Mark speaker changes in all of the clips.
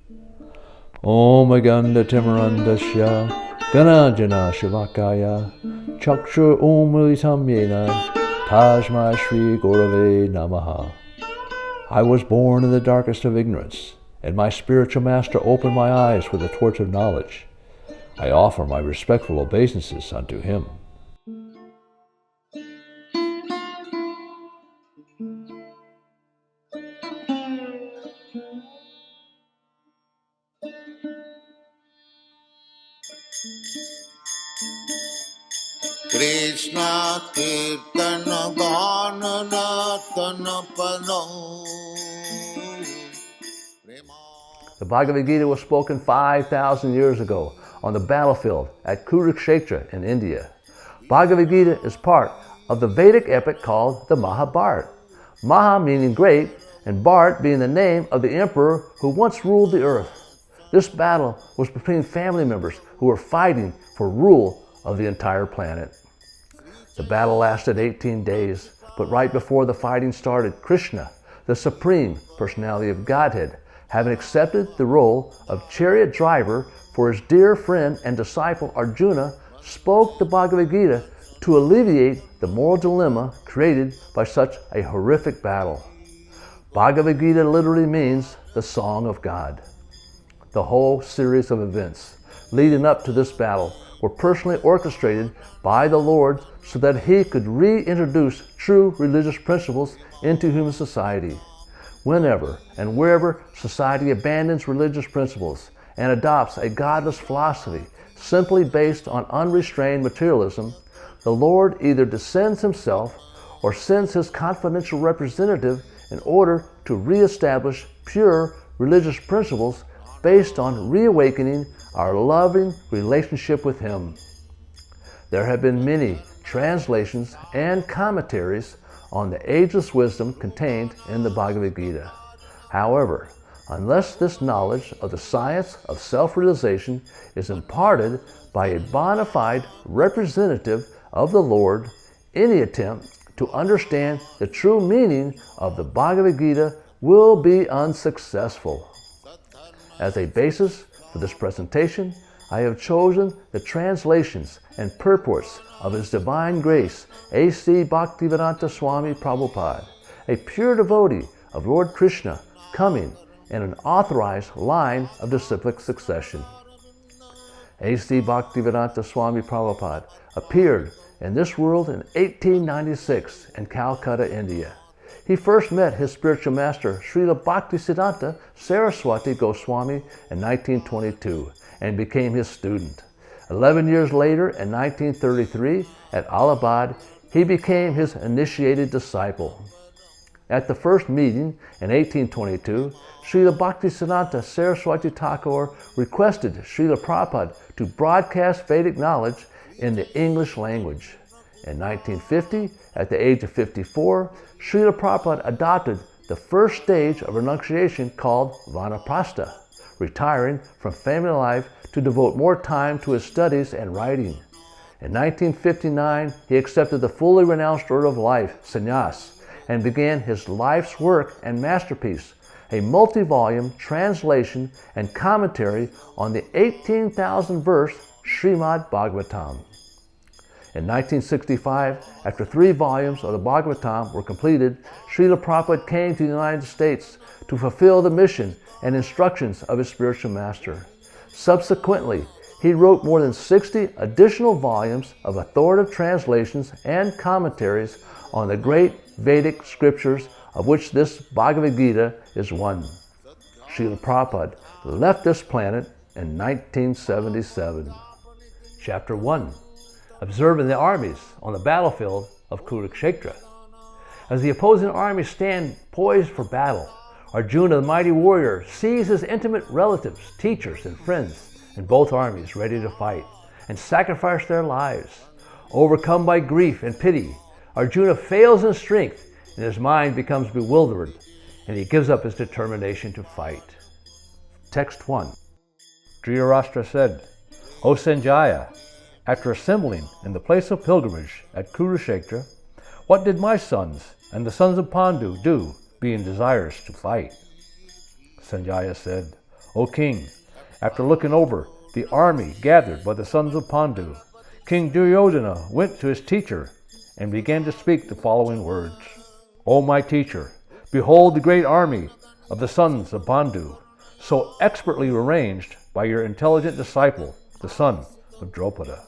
Speaker 1: Om Aganda Timarandasya Ganajana Shivakaya Chakshur Umilisamyena Tajma Shri Gurave Namaha. I was born in the darkest of ignorance, and my spiritual master opened my eyes with the torch of knowledge. I offer my respectful obeisances unto him.
Speaker 2: Krishna Kirtana Ganana Tanapano.
Speaker 1: The Bhagavad Gita was spoken 5,000 years ago on the battlefield at Kurukshetra in India. Bhagavad Gita is part of the Vedic epic called the Mahabharata. Maha meaning great, and Bharat being the name of the emperor who once ruled the earth. This battle was between family members who were fighting for rule of the entire planet. The battle lasted 18 days, but right before the fighting started, Krishna, the Supreme Personality of Godhead, having accepted the role of chariot driver for his dear friend and disciple Arjuna, spoke the Bhagavad Gita to alleviate the moral dilemma created by such a horrific battle. Bhagavad Gita literally means the Song of God. The whole series of events leading up to this battle were personally orchestrated by the Lord so that he could reintroduce true religious principles into human society. Whenever and wherever society abandons religious principles and adopts a godless philosophy simply based on unrestrained materialism, the Lord either descends himself or sends his confidential representative in order to reestablish pure religious principles based on reawakening our loving relationship with him. There have been many translations and commentaries on the ageless wisdom contained in the Bhagavad Gita. However, unless this knowledge of the science of self-realization is imparted by a bona fide representative of the Lord, any attempt to understand the true meaning of the Bhagavad Gita will be unsuccessful. As a basis for this presentation, I have chosen the translations and purports of His Divine Grace, A.C. Bhaktivedanta Swami Prabhupada, a pure devotee of Lord Krishna, coming in an authorized line of disciplic succession. A.C. Bhaktivedanta Swami Prabhupada appeared in this world in 1896 in Calcutta, India. He first met his spiritual master, Srila Bhaktisiddhanta Saraswati Goswami, in 1922 and became his student. 11 years later, in 1933, at Allahabad, he became his initiated disciple. At the first meeting in 1822, Srila Bhaktisiddhanta Saraswati Thakur requested Srila Prabhupada to broadcast Vedic knowledge in the English language. In 1950, at the age of 54, Srila Prabhupada adopted the first stage of renunciation called Vanaprastha, retiring from family life to devote more time to his studies and writing. In 1959, he accepted the fully renounced order of life, sannyas, and began his life's work and masterpiece, a multi-volume translation and commentary on the 18,000-verse Srimad Bhagavatam. In 1965, after 3 volumes of the Bhagavatam were completed, Srila Prabhupada came to the United States to fulfill the mission and instructions of his spiritual master. Subsequently, he wrote more than 60 additional volumes of authoritative translations and commentaries on the great Vedic scriptures, of which this Bhagavad Gita is one. Srila Prabhupada left this planet in 1977. Chapter 1. Observing the armies on the battlefield of Kurukshetra. As the opposing armies stand poised for battle, Arjuna, the mighty warrior, sees his intimate relatives, teachers, and friends in both armies ready to fight and sacrifice their lives. Overcome by grief and pity, Arjuna fails in strength and his mind becomes bewildered, and he gives up his determination to fight. Text 1. Dhritarashtra said, O Sanjaya, after assembling in the place of pilgrimage at Kurukshetra, what did my sons and the sons of Pandu do, being desirous to fight? Sanjaya said, O king, after looking over the army gathered by the sons of Pandu, King Duryodhana went to his teacher and began to speak the following words. O my teacher, behold the great army of the sons of Pandu, so expertly arranged by your intelligent disciple, the son of Drupada.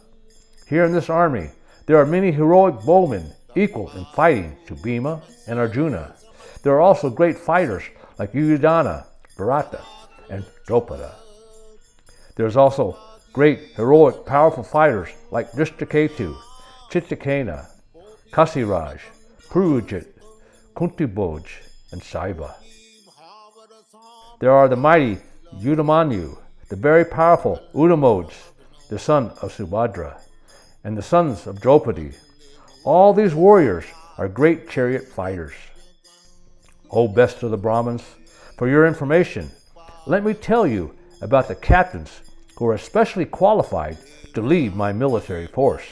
Speaker 1: Here in this army, there are many heroic bowmen equal in fighting to Bhima and Arjuna. There are also great fighters like Yudhana, Bharata, and Drupada. There is also great, heroic, powerful fighters like Drishtaketu, Chitakena, Kasiraj, Purujit, Kuntiboj, and Saiba. There are the mighty Yudamanyu, the very powerful Udamoj, the son of Subhadra, and the sons of Draupadi. All these warriors are great chariot fighters. O best of the Brahmins, for your information, let me tell you about the captains who are especially qualified to lead my military force.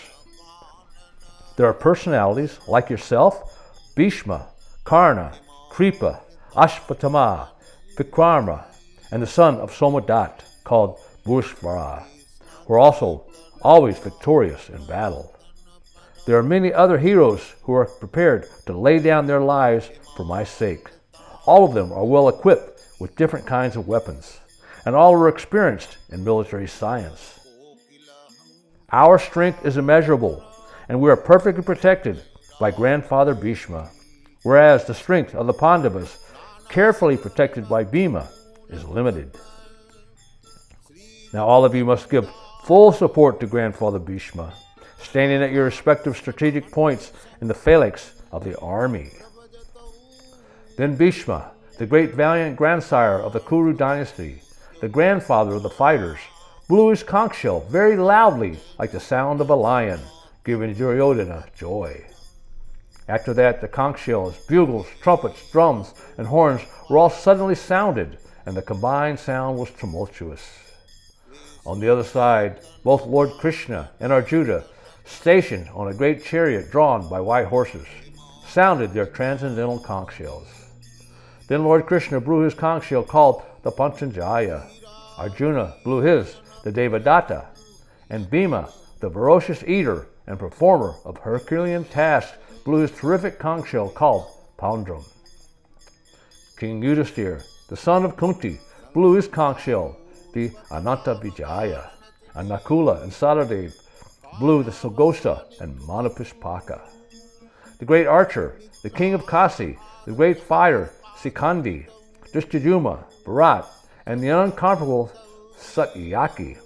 Speaker 1: There are personalities like yourself, Bhishma, Karna, Kripa, Ashvatthama, Vikrama, and the son of Somadat, called Bhushvara, who are also always victorious in battle. There are many other heroes who are prepared to lay down their lives for my sake. All of them are well equipped with different kinds of weapons, and all are experienced in military science. Our strength is immeasurable, and we are perfectly protected by Grandfather Bhishma, whereas the strength of the Pandavas, carefully protected by Bhima, is limited. Now all of you must give full support to Grandfather Bhishma, standing at your respective strategic points in the phalanx of the army. Then Bhishma, the great valiant grandsire of the Kuru dynasty, the grandfather of the fighters, blew his conch shell very loudly like the sound of a lion, giving Duryodhana joy. After that, the conch shells, bugles, trumpets, drums, and horns were all suddenly sounded, and the combined sound was tumultuous. On the other side, both Lord Krishna and Arjuna, stationed on a great chariot drawn by white horses, sounded their transcendental conch shells. Then Lord Krishna blew his conch shell called the Panchanjaya. Arjuna blew his, the Devadatta, and Bhima, the ferocious eater and performer of Herculean tasks, blew his terrific conch shell called Poundram. King Yudhisthira, the son of Kunti, blew his conch shell, the Ananta Vijaya, and Nakula and Sadadev blew the Sugosa and Manapushpaka. The great archer, the king of Kasi, the great fighter Sikandi, Drishtadhyumna, Bharat, and the uncomparable Satyaki,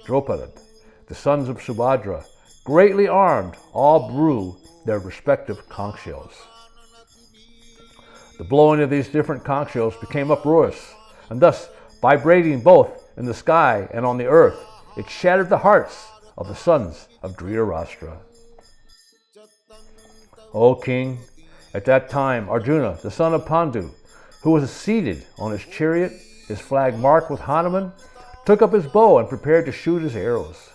Speaker 1: Drupada, the sons of Subhadra, greatly armed, all blew their respective conch shells. The blowing of these different conch shells became uproarious, and thus, vibrating both in the sky and on the earth, it shattered the hearts of the sons of Dhritarashtra. O king, at that time Arjuna, the son of Pandu, who was seated on his chariot, his flag marked with Hanuman, took up his bow and prepared to shoot his arrows.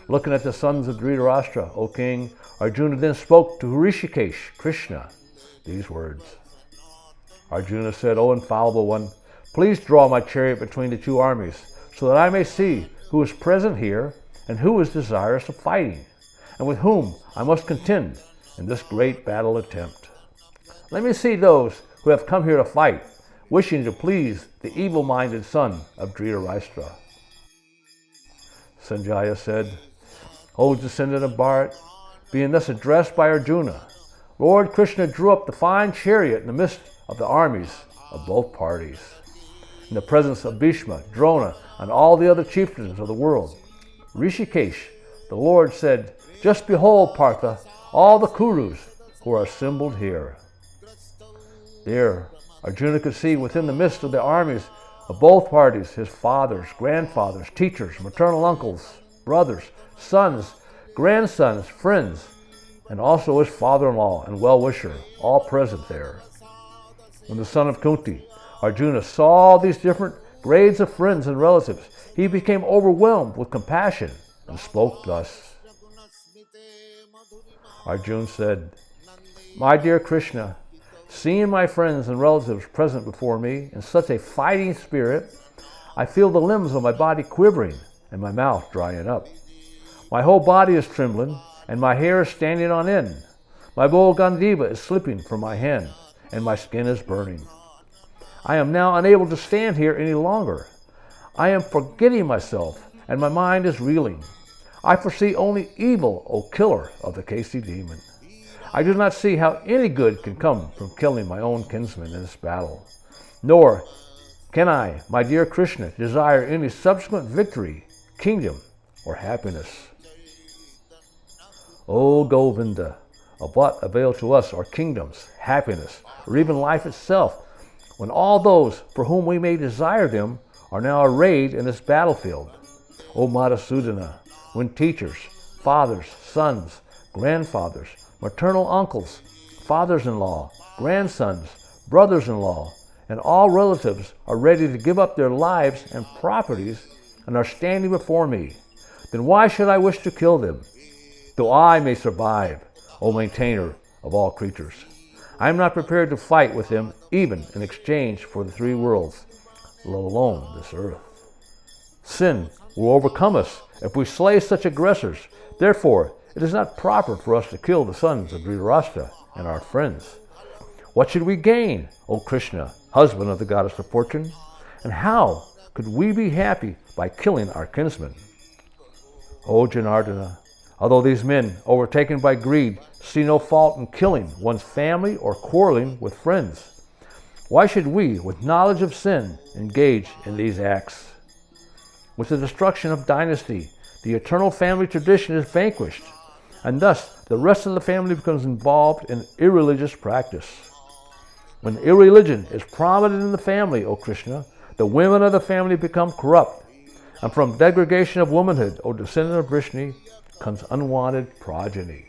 Speaker 1: Looking at the sons of Dhritarashtra, O king, Arjuna then spoke to Hrishikesh, Krishna, these words. Arjuna said, O infallible one, please draw my chariot between the two armies, so that I may see who is present here and who is desirous of fighting, and with whom I must contend in this great battle attempt. Let me see those who have come here to fight, wishing to please the evil-minded son of Dhritarashtra. Sanjaya said, O descendant of Bharat, being thus addressed by Arjuna, Lord Krishna drew up the fine chariot in the midst of the armies of both parties. In the presence of Bhishma, Drona, and all the other chieftains of the world, Rishikesh, the Lord, said, Just behold, Partha, all the Kurus who are assembled here. There, Arjuna could see within the midst of the armies of both parties his fathers, grandfathers, teachers, maternal uncles, brothers, sons, grandsons, friends, and also his father-in-law and well-wisher, all present there. When the son of Kunti, Arjuna, saw these different grades of friends and relatives, he became overwhelmed with compassion and spoke thus. Arjuna said, My dear Krishna, seeing my friends and relatives present before me in such a fighting spirit, I feel the limbs of my body quivering and my mouth drying up. My whole body is trembling and my hair is standing on end. My bow Gandiva is slipping from my hand and my skin is burning. I am now unable to stand here any longer. I am forgetting myself and my mind is reeling. I foresee only evil, O killer of the Kasi demon. I do not see how any good can come from killing my own kinsman in this battle. Nor can I, my dear Krishna, desire any subsequent victory, kingdom, or happiness. O Govinda, of what avail to us are kingdoms, happiness, or even life itself, when all those for whom we may desire them are now arrayed in this battlefield? O Madhusudana, when teachers, fathers, sons, grandfathers, maternal uncles, fathers-in-law, grandsons, brothers-in-law, and all relatives are ready to give up their lives and properties and are standing before me, then why should I wish to kill them? Though I may survive, O maintainer of all creatures, I am not prepared to fight with them even in exchange for the three worlds, let alone this earth. Sin will overcome us if we slay such aggressors. Therefore, it is not proper for us to kill the sons of Dhritarashtra and our friends. What should we gain, O Krishna, husband of the goddess of fortune? And how could we be happy by killing our kinsmen? O Janardana, although these men, overtaken by greed, see no fault in killing one's family or quarreling with friends, why should we, with knowledge of sin, engage in these acts? With the destruction of dynasty, the eternal family tradition is vanquished, and thus the rest of the family becomes involved in irreligious practice. When irreligion is prominent in the family, O Krishna, the women of the family become corrupt, and from degradation of womanhood, O descendant of Vrishni, comes unwanted progeny.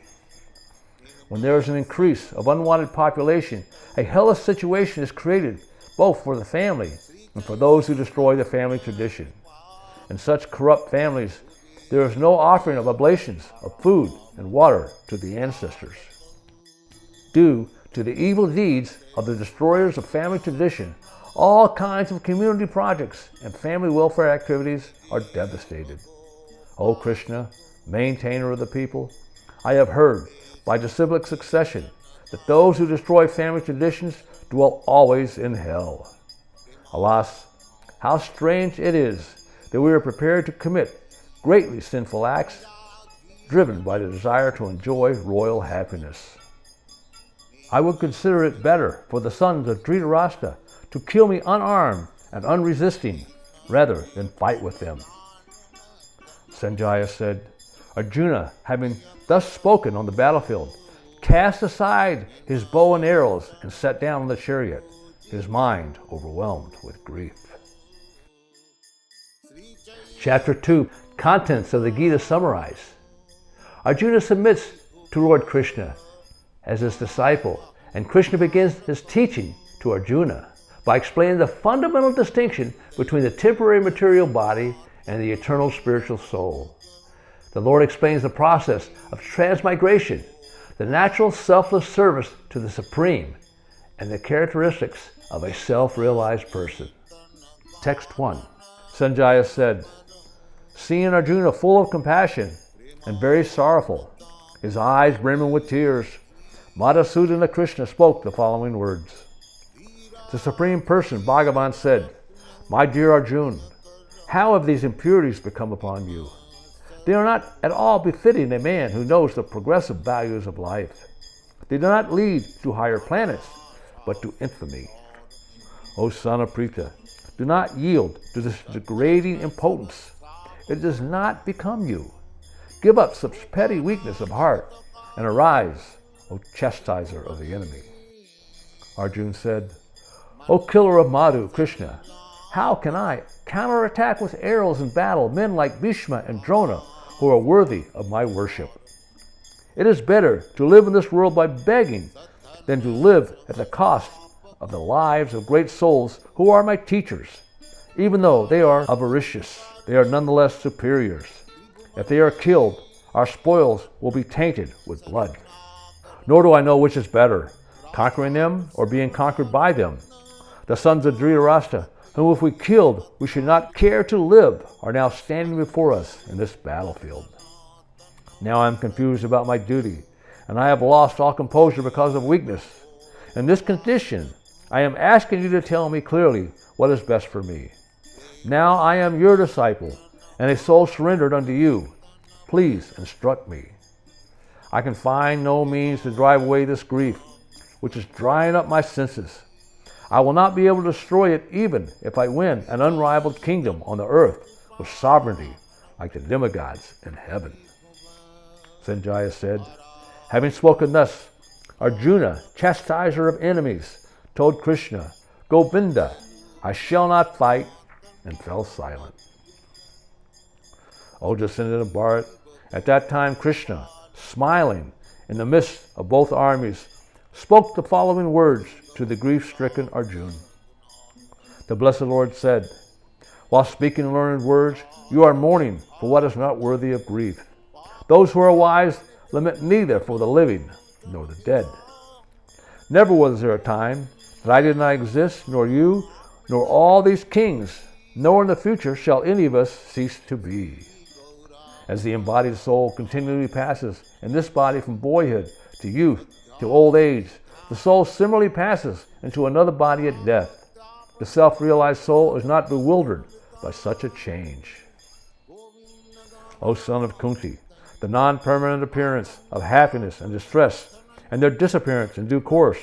Speaker 1: When there is an increase of unwanted population, a hellish situation is created both for the family and for those who destroy the family tradition. In such corrupt families, there is no offering of oblations of food and water to the ancestors. Due to the evil deeds of the destroyers of family tradition, all kinds of community projects and family welfare activities are devastated. O Krishna, maintainer of the people, I have heard by disciplic succession that those who destroy family traditions dwell always in hell. Alas, how strange it is that we are prepared to commit greatly sinful acts driven by the desire to enjoy royal happiness. I would consider it better for the sons of Dhritarashtra to kill me unarmed and unresisting rather than fight with them. Sanjaya said, Arjuna, having thus spoken on the battlefield, cast aside his bow and arrows and sat down on the chariot, his mind overwhelmed with grief. Chapter 2, Contents of the Gita summarized. Arjuna submits to Lord Krishna as his disciple, and Krishna begins his teaching to Arjuna by explaining the fundamental distinction between the temporary material body and the eternal spiritual soul. The Lord explains the process of transmigration, the natural selfless service to the Supreme, and the characteristics of a self-realized person. Text 1. Sanjaya said, seeing Arjuna full of compassion and very sorrowful, his eyes brimming with tears, Madhusudana Krishna spoke the following words. The Supreme Person, Bhagavan, said, my dear Arjuna, how have these impurities become upon you? They are not at all befitting a man who knows the progressive values of life. They do not lead to higher planets, but to infamy. O son of Pritha, do not yield to this degrading impotence. It does not become you. Give up such petty weakness of heart and arise, O chastiser of the enemy. Arjuna said, O killer of Madhu, Krishna, how can I counterattack with arrows in battle men like Bhishma and Drona who are worthy of my worship? It is better to live in this world by begging than to live at the cost of the lives of great souls who are my teachers. Even though they are avaricious, they are nonetheless superiors. If they are killed, our spoils will be tainted with blood. Nor do I know which is better, conquering them or being conquered by them. The sons of Dhritarashtra whom if we killed, we should not care to live, are now standing before us in this battlefield. Now I am confused about my duty, and I have lost all composure because of weakness. In this condition, I am asking you to tell me clearly what is best for me. Now I am your disciple, and a soul surrendered unto you. Please instruct me. I can find no means to drive away this grief, which is drying up my senses. I will not be able to destroy it even if I win an unrivaled kingdom on the earth with sovereignty like the demigods in heaven. Sanjaya said, having spoken thus, Arjuna, chastiser of enemies, told Krishna, Govinda, I shall not fight, and fell silent. O descendant of Bharat, at that time Krishna, smiling in the midst of both armies, spoke the following words to the grief-stricken Arjuna. The Blessed Lord said, while speaking learned words, you are mourning for what is not worthy of grief. Those who are wise lament neither for the living nor the dead. Never was there a time that I did not exist, nor you, nor all these kings, nor in the future shall any of us cease to be. As the embodied soul continually passes in this body from boyhood to youth to old age, the soul similarly passes into another body at death. The self-realized soul is not bewildered by such a change. O son of Kunti, the non-permanent appearance of happiness and distress and their disappearance in due course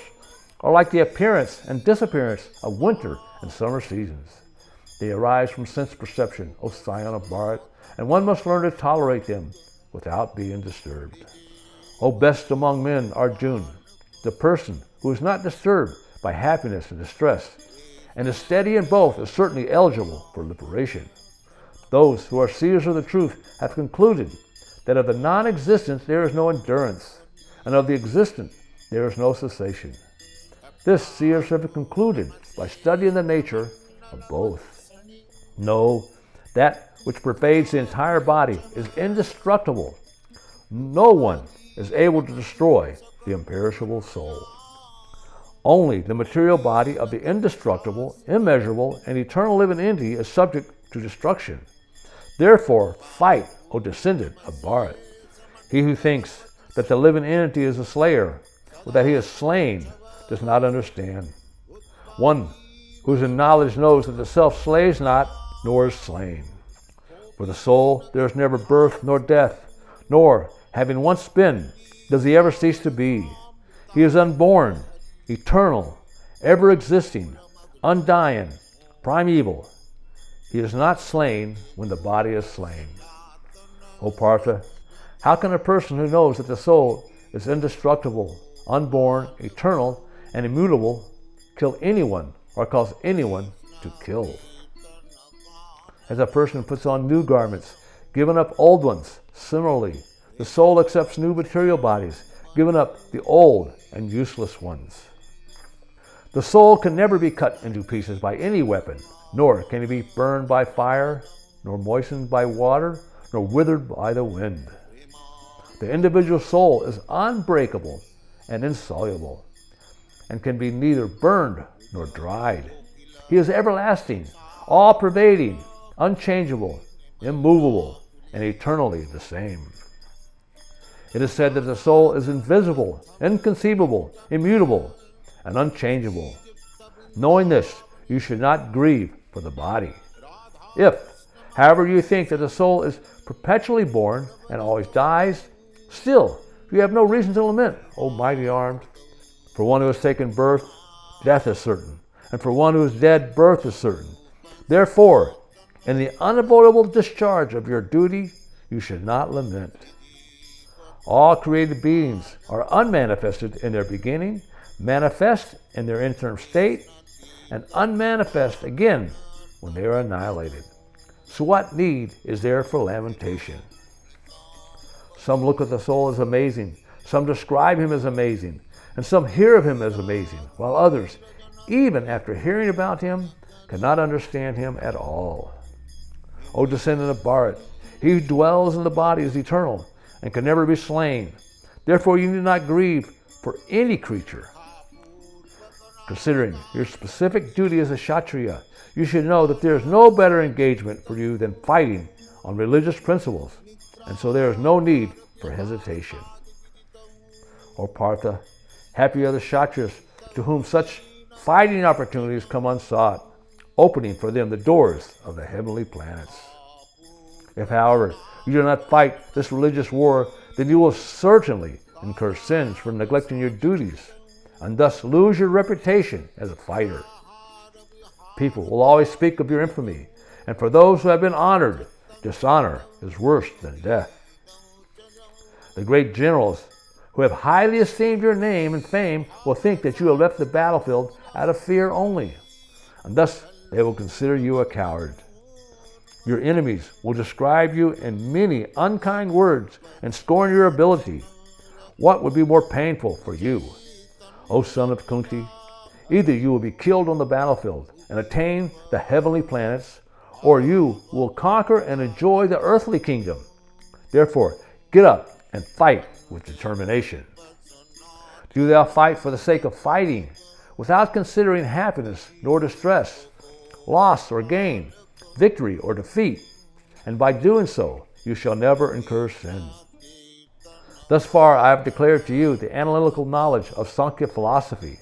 Speaker 1: are like the appearance and disappearance of winter and summer seasons. They arise from sense perception, O scion of Bharat, and one must learn to tolerate them without being disturbed. O best among men, Arjuna, the person who is not disturbed by happiness and distress, and is steady in both is certainly eligible for liberation. Those who are seers of the truth have concluded that of the non-existent there is no endurance, and of the existent there is no cessation. This seers have concluded by studying the nature of both. Know that which pervades the entire body is indestructible. No one is able to destroy the imperishable soul. Only the material body of the indestructible, immeasurable, and eternal living entity is subject to destruction. Therefore, fight, O descendant of Bharat. He who thinks that the living entity is a slayer, or that he is slain, does not understand. One who is in knowledge knows that the self slays not, nor is slain. For the soul there is never birth nor death, nor, having once been, does he ever cease to be. He is unborn, eternal, ever-existing, undying, primeval. He is not slain when the body is slain. O Partha, how can a person who knows that the soul is indestructible, unborn, eternal, and immutable kill anyone or cause anyone to kill? As a person puts on new garments, giving up old ones, similarly, the soul accepts new material bodies, giving up the old and useless ones. The soul can never be cut into pieces by any weapon, nor can it be burned by fire, nor moistened by water, nor withered by the wind. The individual soul is unbreakable and insoluble, and can be neither burned nor dried. He is everlasting, all-pervading, unchangeable, immovable, and eternally the same. It is said that the soul is invisible, inconceivable, immutable, and unchangeable. Knowing this, you should not grieve for the body. If, however, you think that the soul is perpetually born and always dies, still you have no reason to lament, O mighty armed. For one who has taken birth, death is certain, and for one who is dead, birth is certain. Therefore, in the unavoidable discharge of your duty, you should not lament. All created beings are unmanifested in their beginning, manifest in their interim state, and unmanifest again when they are annihilated. So what need is there for lamentation? Some look at the soul as amazing, some describe him as amazing, and some hear of him as amazing, while others, even after hearing about him, cannot understand him at all. O descendant of Bharat, he who dwells in the body is eternal and can never be slain. Therefore you need not grieve for any creature. Considering your specific duty as a Kshatriya, you should know that there is no better engagement for you than fighting on religious principles, and so there is no need for hesitation. O Partha, happy are the Kshatriyas to whom such fighting opportunities come unsought, opening for them the doors of the heavenly planets. If, however, you do not fight this religious war, then you will certainly incur sins for neglecting your duties, and thus lose your reputation as a fighter. People will always speak of your infamy, and for those who have been honored, dishonor is worse than death. The great generals who have highly esteemed your name and fame will think that you have left the battlefield out of fear only, and thus they will consider you a coward. Your enemies will describe you in many unkind words and scorn your ability. What would be more painful for you, O son of Kunti? Either you will be killed on the battlefield and attain the heavenly planets, or you will conquer and enjoy the earthly kingdom. Therefore, get up and fight with determination. Do thou fight for the sake of fighting, without considering happiness nor distress, loss or gain, victory or defeat, and by doing so you shall never incur sin. Thus far I have declared to you the analytical knowledge of Sankhya philosophy.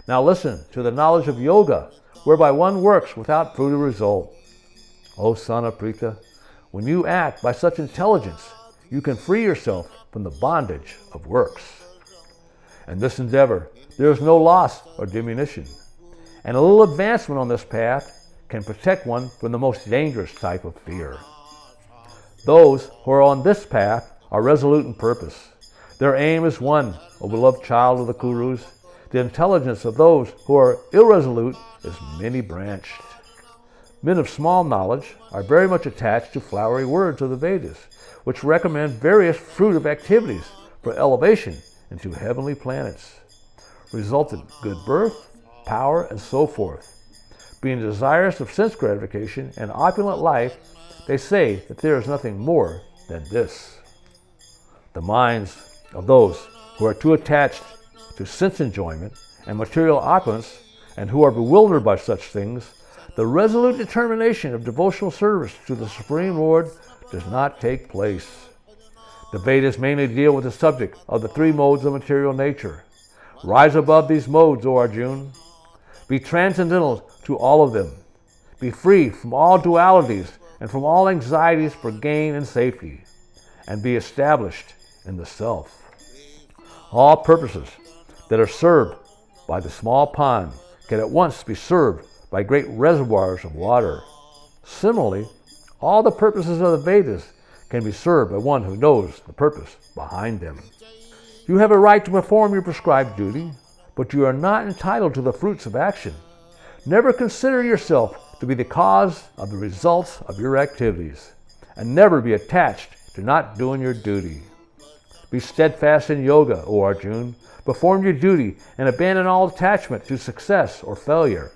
Speaker 1: Now listen to the knowledge of yoga, whereby one works without fruit or result. O son of Pritha, when you act by such intelligence, you can free yourself from the bondage of works. In this endeavor, there is no loss or diminution, and a little advancement on this path can protect one from the most dangerous type of fear. Those who are on this path are resolute in purpose. Their aim is one, O beloved child of the Kurus. The intelligence of those who are irresolute is many-branched. Men of small knowledge are very much attached to flowery words of the Vedas, which recommend various fruitive activities for elevation into heavenly planets, resulting good birth, power, and so forth. Being desirous of sense gratification and opulent life, they say that there is nothing more than this. The minds of those who are too attached to sense enjoyment and material opulence, and who are bewildered by such things, the resolute determination of devotional service to the Supreme Lord does not take place. The Vedas mainly deal with the subject of the three modes of material nature. Rise above these modes, O Arjuna. Be transcendental to all of them. Be free from all dualities and from all anxieties for gain and safety, and be established in the self. All purposes that are served by the small pond can at once be served by great reservoirs of water. Similarly, all the purposes of the Vedas can be served by one who knows the purpose behind them. You have a right to perform your prescribed duty, but you are not entitled to the fruits of action. Never consider yourself to be the cause of the results of your activities, and never be attached to not doing your duty. Be steadfast in yoga, O Arjuna. Perform your duty and abandon all attachment to success or failure.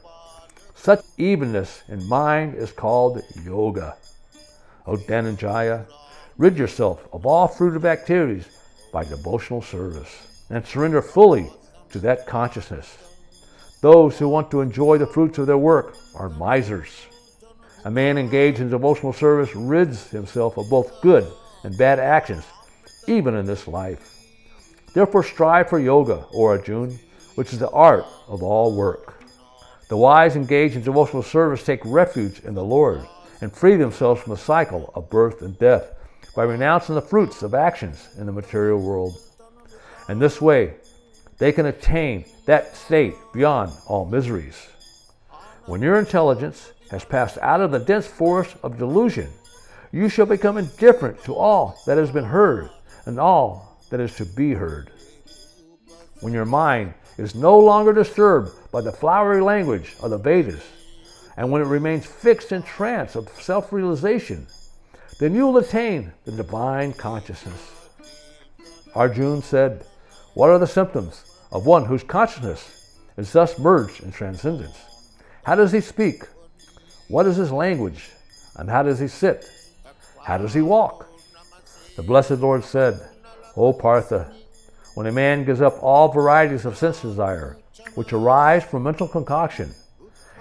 Speaker 1: Such evenness in mind is called yoga. O Dhananjaya, rid yourself of all fruitive activities by devotional service, and surrender fully to that consciousness. Those who want to enjoy the fruits of their work are misers. A man engaged in devotional service rids himself of both good and bad actions, even in this life. Therefore strive for yoga, O Arjuna, which is the art of all work. The wise engaged in devotional service take refuge in the Lord and free themselves from the cycle of birth and death by renouncing the fruits of actions in the material world. In this way, they can attain that state beyond all miseries. When your intelligence has passed out of the dense forest of delusion, you shall become indifferent to all that has been heard and all that is to be heard. When your mind is no longer disturbed by the flowery language of the Vedas, and when it remains fixed in trance of self-realization, then you will attain the divine consciousness. Arjuna said, "What are the symptoms of one whose consciousness is thus merged in transcendence? How does he speak? What is his language? And how does he sit? How does he walk?" The Blessed Lord said, "O Partha, when a man gives up all varieties of sense desire which arise from mental concoction.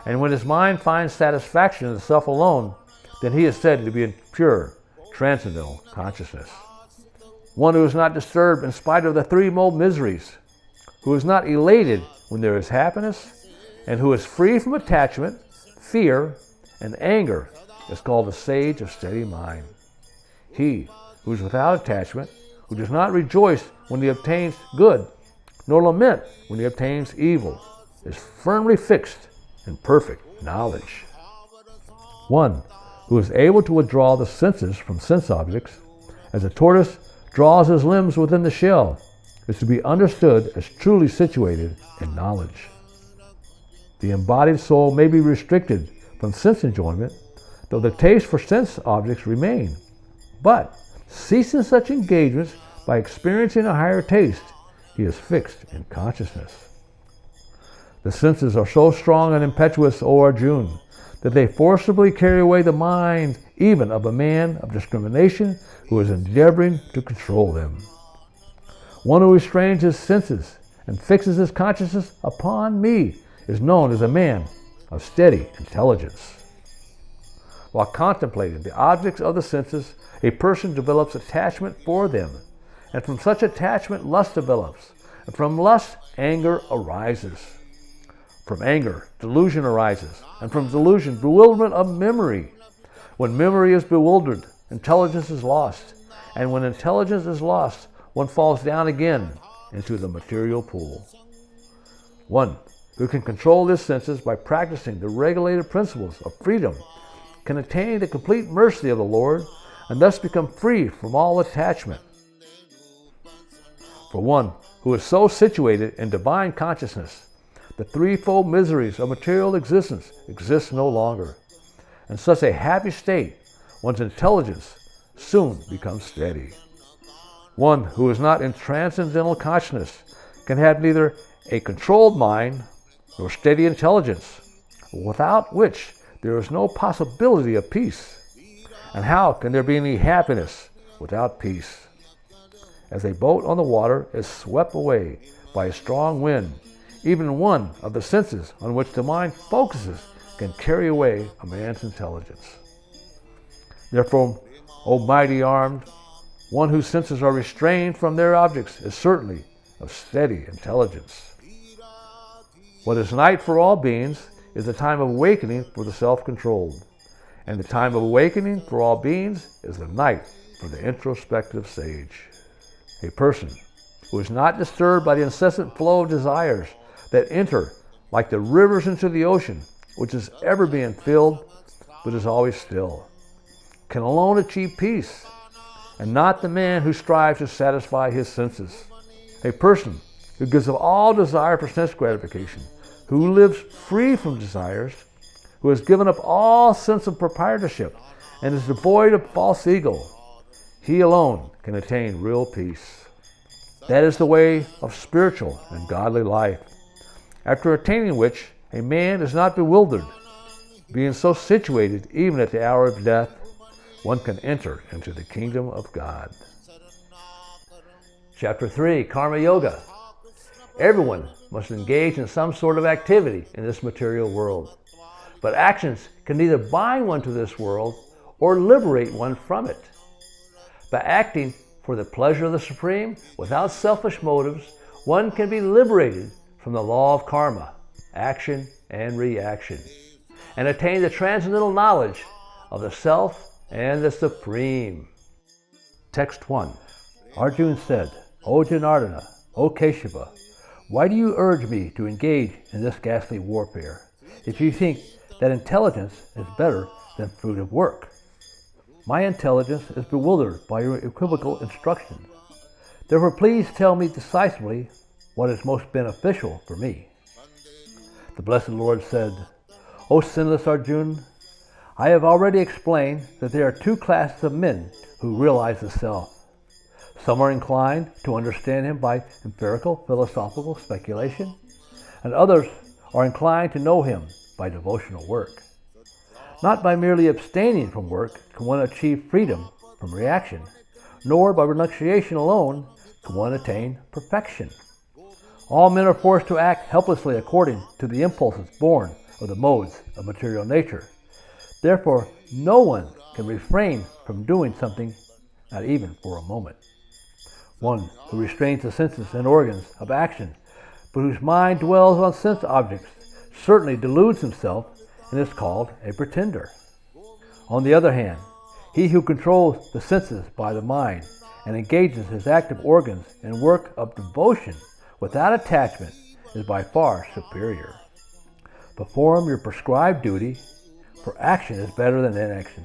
Speaker 1: And when his mind finds satisfaction in the self alone, then he is said to be in pure, transcendental consciousness. One who is not disturbed in spite of the threefold miseries, who is not elated when there is happiness, and who is free from attachment, fear, and anger, is called a sage of steady mind. He who is without attachment, who does not rejoice when he obtains good, nor lament when he obtains evil, is firmly fixed in perfect knowledge. One who is able to withdraw the senses from sense objects, as a tortoise draws his limbs within the shell, is to be understood as truly situated in knowledge. The embodied soul may be restricted from sense enjoyment, though the taste for sense objects remain, but ceasing such engagements by experiencing a higher taste, he is fixed in consciousness. The senses are so strong and impetuous, O Arjuna, that they forcibly carry away the mind even of a man of discrimination who is endeavoring to control them. One who restrains his senses and fixes his consciousness upon me is known as a man of steady intelligence. While contemplating the objects of the senses, a person develops attachment for them, and from such attachment lust develops, and from lust anger arises. From anger, delusion arises, and from delusion, bewilderment of memory. When memory is bewildered, intelligence is lost, and when intelligence is lost, one falls down again into the material pool. One who can control his senses by practicing the regulated principles of freedom can attain the complete mercy of the Lord and thus become free from all attachment. For one who is so situated in divine consciousness, the threefold miseries of material existence exist no longer. In such a happy state, one's intelligence soon becomes steady. One who is not in transcendental consciousness can have neither a controlled mind nor steady intelligence, without which there is no possibility of peace. And how can there be any happiness without peace? As a boat on the water is swept away by a strong wind, even one of the senses on which the mind focuses can carry away a man's intelligence. Therefore, O mighty armed, one whose senses are restrained from their objects is certainly of steady intelligence. What is night for all beings is the time of awakening for the self-controlled, and the time of awakening for all beings is the night for the introspective sage. A person who is not disturbed by the incessant flow of desires that enter like the rivers into the ocean, which is ever being filled but is always still, can alone achieve peace, and not the man who strives to satisfy his senses. A person who gives up all desire for sense gratification, who lives free from desires, who has given up all sense of proprietorship, and is devoid of false ego, he alone can attain real peace. That is the way of spiritual and godly life, after attaining which a man is not bewildered. Being so situated, even at the hour of death, one can enter into the kingdom of God. Chapter 3, Karma Yoga. Everyone must engage in some sort of activity in this material world, but actions can neither bind one to this world or liberate one from it. By acting for the pleasure of the Supreme, without selfish motives, one can be liberated from the law of karma, action and reaction, and attain the transcendental knowledge of the Self and the Supreme. Text 1. Arjuna said, O Janardana, O Keshava, why do you urge me to engage in this ghastly warfare, if you think that intelligence is better than fruitive work? My intelligence is bewildered by your equivocal instructions. Therefore, please tell me decisively what is most beneficial for me. The Blessed Lord said, O sinless Arjuna, I have already explained that there are two classes of men who realize the self. Some are inclined to understand him by empirical philosophical speculation, and others are inclined to know him by devotional work. Not by merely abstaining from work can one achieve freedom from reaction, nor by renunciation alone can one attain perfection. All men are forced to act helplessly according to the impulses born of the modes of material nature. Therefore, no one can refrain from doing something, not even for a moment. One who restrains the senses and organs of action, but whose mind dwells on sense objects, certainly deludes himself and is called a pretender. On the other hand, he who controls the senses by the mind and engages his active organs in work of devotion without attachment is by far superior. Perform your prescribed duty, for action is better than inaction.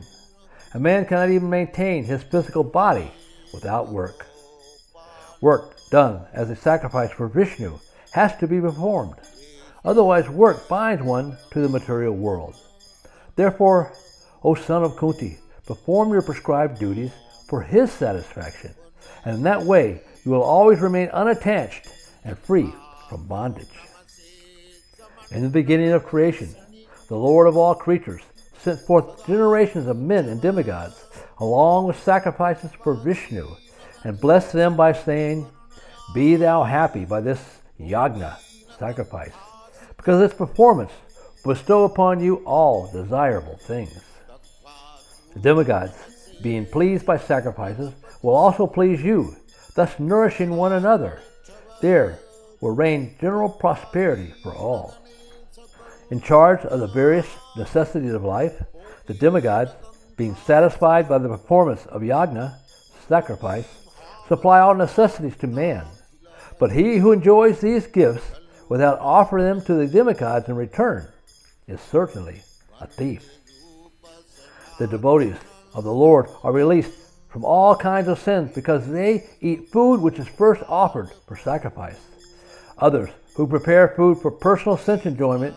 Speaker 1: A man cannot even maintain his physical body without work. Work done as a sacrifice for Vishnu has to be performed. Otherwise, work binds one to the material world. Therefore, O son of Kunti, perform your prescribed duties for his satisfaction, and in that way you will always remain unattached and free from bondage. In the beginning of creation, the Lord of all creatures sent forth generations of men and demigods, along with sacrifices for Vishnu, and blessed them by saying, "Be thou happy by this yagna," sacrifice, because its performance will bestow upon you all desirable things. The demigods, being pleased by sacrifices, will also please you, thus nourishing one another. There will reign general prosperity for all. In charge of the various necessities of life, the demigods, being satisfied by the performance of yagna, sacrifice, supply all necessities to man. But he who enjoys these gifts without offering them to the demigods in return is certainly a thief. The devotees of the Lord are released from all kinds of sins because they eat food which is first offered for sacrifice. Others who prepare food for personal sense enjoyment,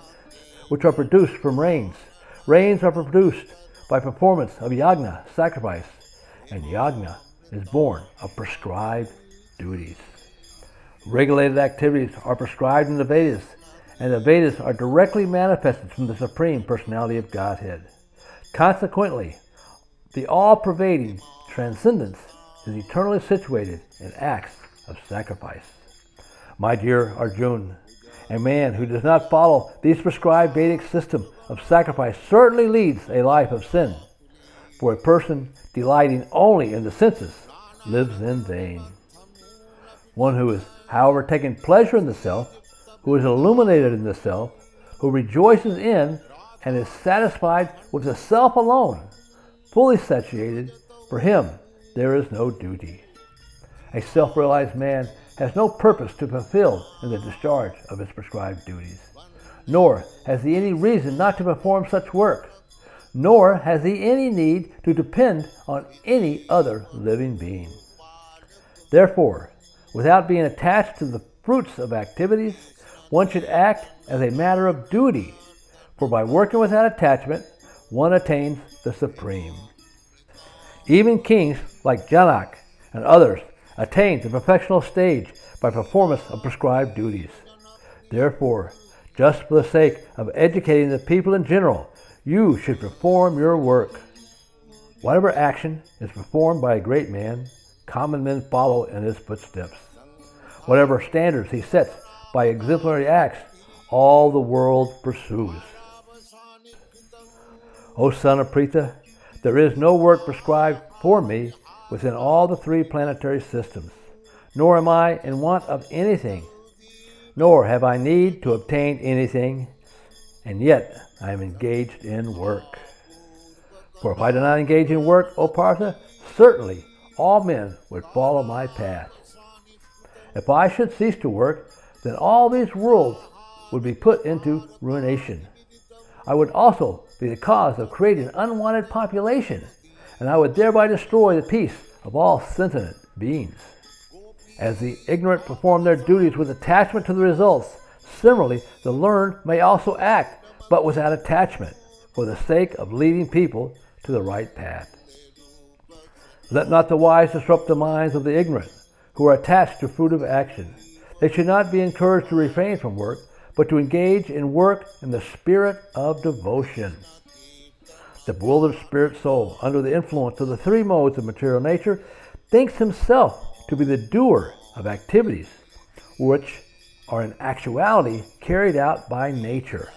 Speaker 1: which are produced from rains. Rains are produced by performance of yagna, sacrifice, and yagna is born of prescribed duties. Regulated activities are prescribed in the Vedas, and the Vedas are directly manifested from the Supreme Personality of Godhead. Consequently, the all-pervading transcendence is eternally situated in acts of sacrifice. My dear Arjuna, a man who does not follow these prescribed Vedic system of sacrifice certainly leads a life of sin, for a person delighting only in the senses lives in vain. One who is, however, taking pleasure in the self, who is illuminated in the self, who rejoices in and is satisfied with the self alone, fully satiated, for him there is no duty. A self-realized man has no purpose to fulfill in the discharge of his prescribed duties, nor has he any reason not to perform such work, nor has he any need to depend on any other living being. Therefore, without being attached to the fruits of activities, one should act as a matter of duty, for by working without attachment, one attains the Supreme. Even kings like Janak and others attain the professional stage by performance of prescribed duties. Therefore, just for the sake of educating the people in general, you should perform your work. Whatever action is performed by a great man, common men follow in his footsteps. Whatever standards he sets by exemplary acts, all the world pursues. O son of Pritha, there is no work prescribed for me within all the three planetary systems, nor am I in want of anything, nor have I need to obtain anything, and yet I am engaged in work. For if I do not engage in work, O Partha, certainly all men would follow my path. If I should cease to work, then all these worlds would be put into ruination. I would also be the cause of creating an unwanted population, and I would thereby destroy the peace of all sentient beings. As the ignorant perform their duties with attachment to the results, similarly the learned may also act, but without attachment, for the sake of leading people to the right path. Let not the wise disrupt the minds of the ignorant, who are attached to fruit of action. They should not be encouraged to refrain from work, but to engage in work in the spirit of devotion. The bewildered spirit soul, under the influence of the three modes of material nature, thinks himself to be the doer of activities which are in actuality carried out by nature.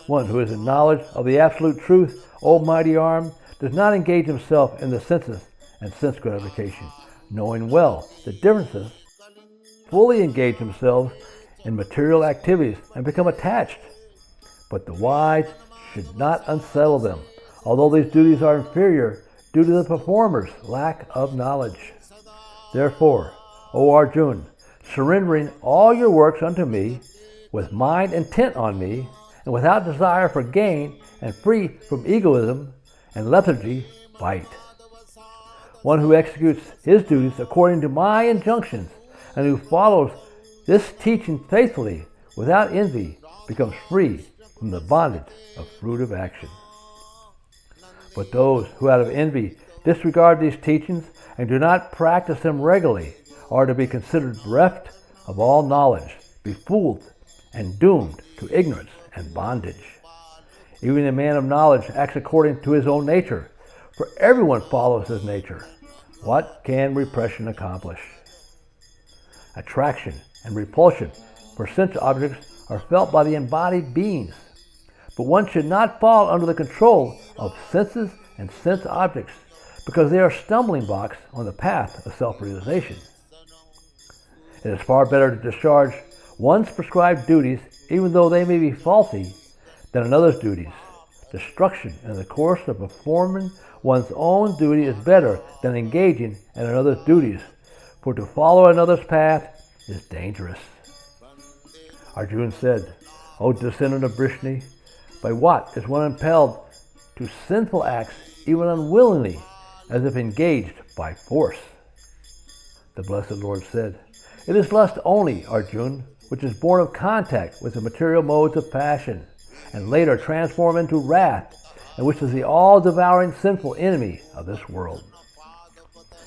Speaker 1: One who is in knowledge of the absolute truth, almighty arm, does not engage himself in the senses and sense gratification, knowing well the differences, fully engage themselves in material activities and become attached. But the wise should not unsettle them, although these duties are inferior due to the performer's lack of knowledge. Therefore, O Arjuna, surrendering all your works unto me, with mind intent on me, and without desire for gain, and free from egoism and lethargy, fight. One who executes his duties according to my injunctions, and who follows this teaching faithfully, without envy, becomes free from the bondage of fruitive action. But those who out of envy disregard these teachings and do not practice them regularly are to be considered bereft of all knowledge, befooled, and doomed to ignorance and bondage. Even a man of knowledge acts according to his own nature, for everyone follows his nature. What can repression accomplish? Attraction and repulsion for sense objects are felt by the embodied beings, but one should not fall under the control of senses and sense objects, because they are stumbling blocks on the path of self-realization. It is far better to discharge one's prescribed duties, even though they may be faulty, than another's duties. Destruction in the course of performing one's own duty is better than engaging in another's duties, for to follow another's path is dangerous. Arjuna said, O descendant of Vrishni, by what is one impelled to sinful acts even unwillingly, as if engaged by force? The Blessed Lord said, It is lust only, Arjuna, which is born of contact with the material modes of passion, and later transformed into wrath, and which is the all-devouring sinful enemy of this world.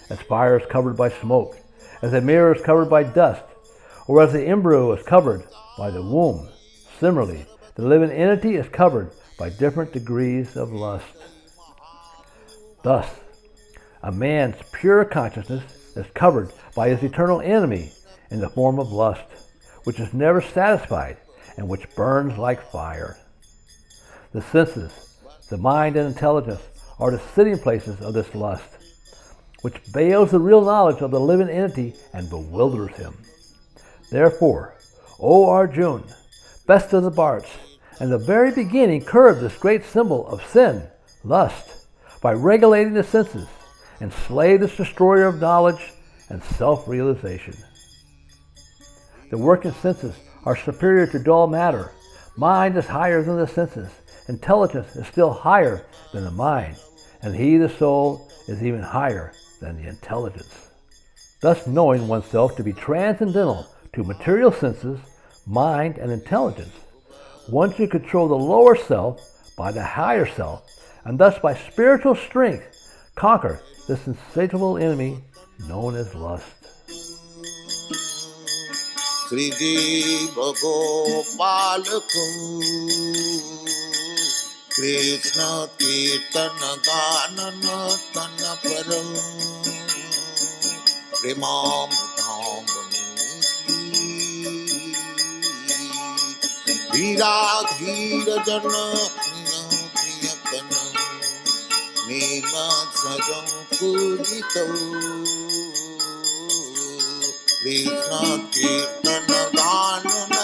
Speaker 1: As fire is covered by smoke, as a mirror is covered by dust, or as the embryo is covered by the womb, similarly, the living entity is covered by different degrees of lust. Thus, a man's pure consciousness is covered by his eternal enemy in the form of lust, which is never satisfied and which burns like fire. The senses, the mind and intelligence are the sitting places of this lust, which veils the real knowledge of the living entity and bewilders him. Therefore, O Arjuna, best of the Bharts, in the very beginning curb this great symbol of sin, lust, by regulating the senses, and slay this destroyer of knowledge and self-realization. The working senses are superior to dull matter. Mind is higher than the senses. Intelligence is still higher than the mind, and he, the soul, is even higher than the intelligence. Thus, knowing oneself to be transcendental to material senses, mind, and intelligence, one should control the lower self by the higher self, and thus by spiritual strength conquer this insatiable enemy known as lust.
Speaker 2: Sri Bhagopalakum Krishna Kirtana Ganana Tana Param Primam Tambani Virag Vira Jana Priya Priya Kana Nima Sajam Pujito Krishna Kirtana Ganana